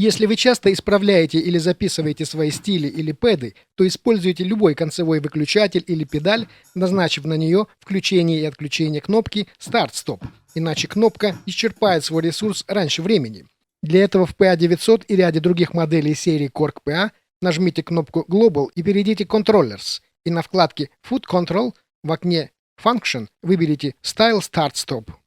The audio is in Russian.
Если вы часто исправляете или записываете свои стили или пэды, то используйте любой концевой выключатель или педаль, назначив на нее включение и отключение кнопки Start-Stop, иначе кнопка исчерпает свой ресурс раньше времени. Для этого в PA900 и ряде других моделей серии Korg PA нажмите кнопку Global и перейдите к Controllers, и на вкладке Foot Control в окне Function выберите Style Start Stop.